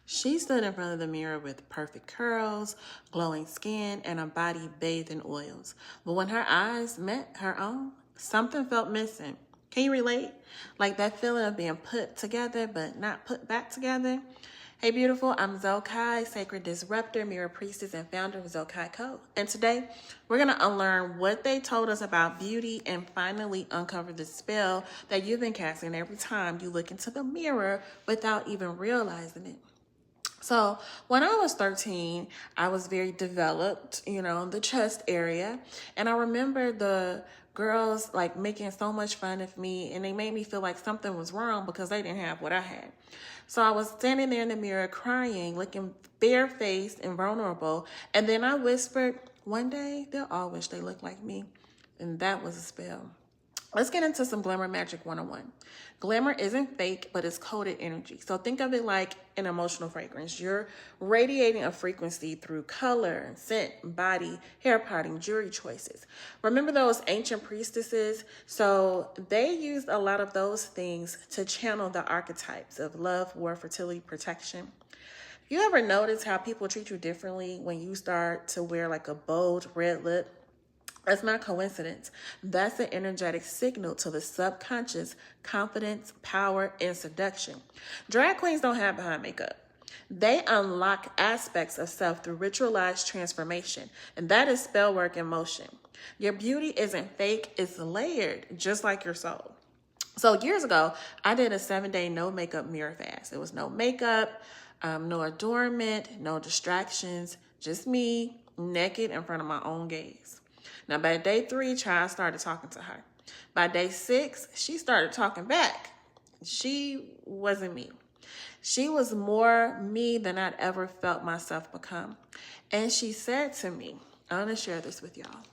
She stood in front of the mirror with perfect curls, glowing skin, and a body bathed in oils. But when her eyes met her own, something felt missing. Can you relate? Like that feeling of being put together but not put back together? Hey beautiful, I'm Zokai, Sacred Disruptor, Mirror Priestess, and founder of Zokai Co. And today, we're going to unlearn what they told us about beauty and finally uncover the spell that you've been casting every time you look into the mirror without even realizing it. So when I was 13, I was very developed, the chest area. And I remember the girls like making so much fun of me, and they made me feel like something was wrong because they didn't have what I had. So I was standing there in the mirror crying, looking barefaced and vulnerable. And then I whispered, one day they'll all wish they looked like me. And that was a spell. Let's get into some Glamour Magic 101. Glamour isn't fake, but it's coded energy. So think of it like an emotional fragrance. You're radiating a frequency through color, scent, body, hair parting, jewelry choices. Remember those ancient priestesses? So they used a lot of those things to channel the archetypes of love, war, fertility, protection. You ever notice how people treat you differently when you start to wear like a bold red lip? That's not coincidence. That's an energetic signal to the subconscious, confidence, power, and seduction. Drag queens don't have behind makeup. They unlock aspects of self through ritualized transformation, and that is spell work in motion. Your beauty isn't fake, it's layered, just like your soul. So years ago, I did a 7-day no makeup mirror fast. It was no makeup, no adornment, no distractions, just me, naked in front of my own gaze. Now, by day 3, Child started talking to her. By day 6, she started talking back. She wasn't me. She was more me than I'd ever felt myself become. And she said to me, I want to share this with y'all.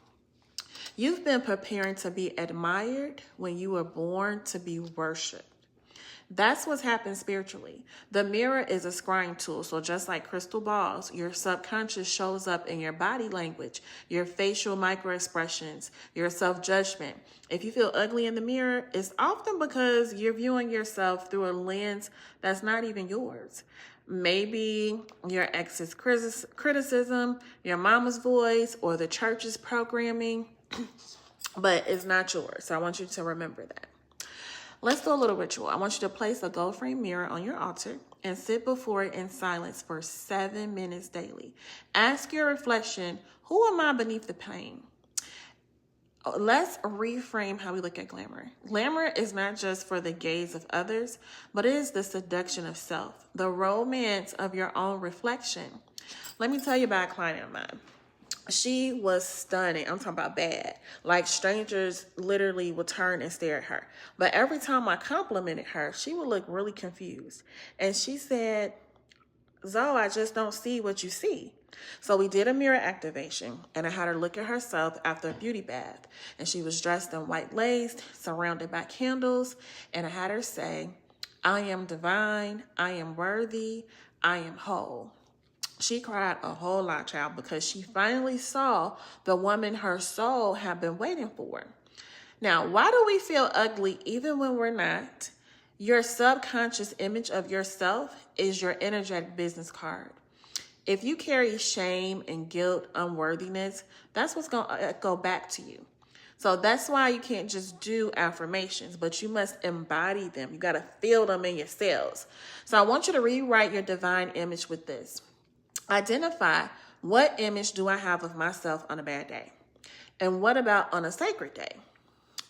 You've been preparing to be admired when you were born to be worshipped. That's what's happened spiritually. The mirror is a scrying tool. So just like crystal balls, your subconscious shows up in your body language, your facial microexpressions, your self-judgment. If you feel ugly in the mirror, it's often because you're viewing yourself through a lens that's not even yours. Maybe your ex's criticism, your mama's voice, or the church's programming, but it's not yours. So I want you to remember that. Let's do a little ritual. I want you to place a gold frame mirror on your altar and sit before it in silence for 7 minutes daily. Ask your reflection, who am I beneath the pain? Let's reframe how we look at glamour. Glamour is not just for the gaze of others, but it is the seduction of self, the romance of your own reflection. Let me tell you about a client of mine. She was stunning. I'm talking about bad. Like strangers literally would turn and stare at her. But every time I complimented her, she would look really confused. And she said, Zoe, I just don't see what you see. So we did a mirror activation, and I had her look at herself after a beauty bath. And she was dressed in white lace, surrounded by candles. And I had her say, I am divine, I am worthy, I am whole. She cried a whole lot, child, because she finally saw the woman her soul had been waiting for. Now, why do we feel ugly even when we're not? Your subconscious image of yourself is your energetic business card. If you carry shame and guilt, unworthiness, that's what's going to go back to you. So that's why you can't just do affirmations, but you must embody them. You got to feel them in your cells. So I want you to rewrite your divine image with this. Identify, what image do I have of myself on a bad day? And what about on a sacred day?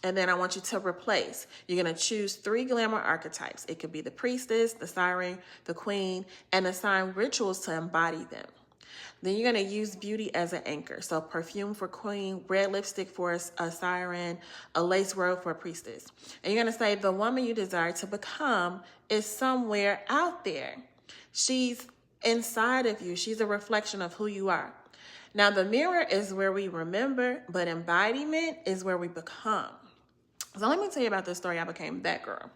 And then I want you to replace. You're going to choose 3 glamour archetypes. It could be the priestess, the siren, the queen, and assign rituals to embody them. Then you're going to use beauty as an anchor. So perfume for queen, red lipstick for a siren, a lace robe for a priestess. And you're going to say the woman you desire to become is somewhere out there. She's inside of you. She's a reflection of who you are. Now, the mirror is where we remember, but embodiment is where we become. So let me tell you about this story. I became that girl.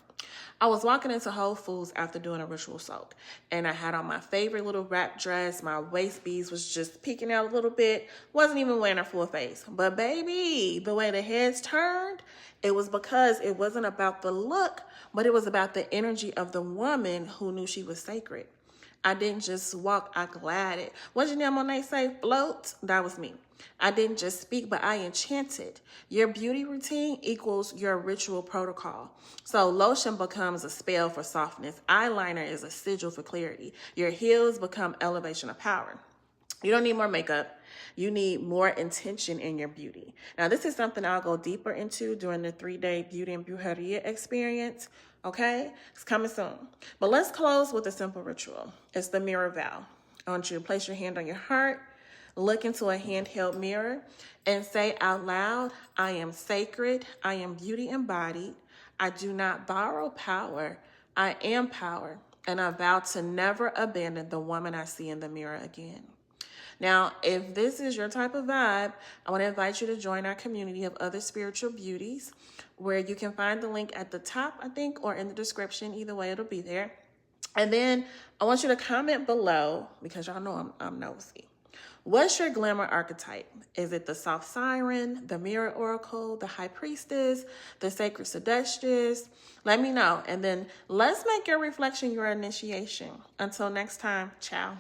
I was walking into Whole Foods after doing a ritual soak, and I had on my favorite little wrap dress. My waist beads was just peeking out a little bit. Wasn't even wearing a full face. But baby, the way the heads turned, it was because it wasn't about the look, but it was about the energy of the woman who knew she was sacred. I didn't just walk, I glided. What Janelle Monáe say? Float? That was me. I didn't just speak, but I enchanted. Your beauty routine equals your ritual protocol. So lotion becomes a spell for softness. Eyeliner is a sigil for clarity. Your heels become elevation of power. You don't need more makeup. You need more intention in your beauty. Now, this is something I'll go deeper into during the 3-day Beauty and Brujeria experience. Okay? It's coming soon. But let's close with a simple ritual. It's the mirror vow. I want you to place your hand on your heart, look into a handheld mirror, and say out loud, I am sacred. I am beauty embodied. I do not borrow power. I am power. And I vow to never abandon the woman I see in the mirror again. Now, if this is your type of vibe, I want to invite you to join our community of other spiritual beauties, where you can find the link at the top, I think, or in the description. Either way, it'll be there. And then I want you to comment below, because y'all know I'm nosy. What's your glamour archetype? Is it the soft siren, the mirror oracle, the high priestess, the sacred seductress? Let me know. And then let's make your reflection your initiation. Until next time, ciao.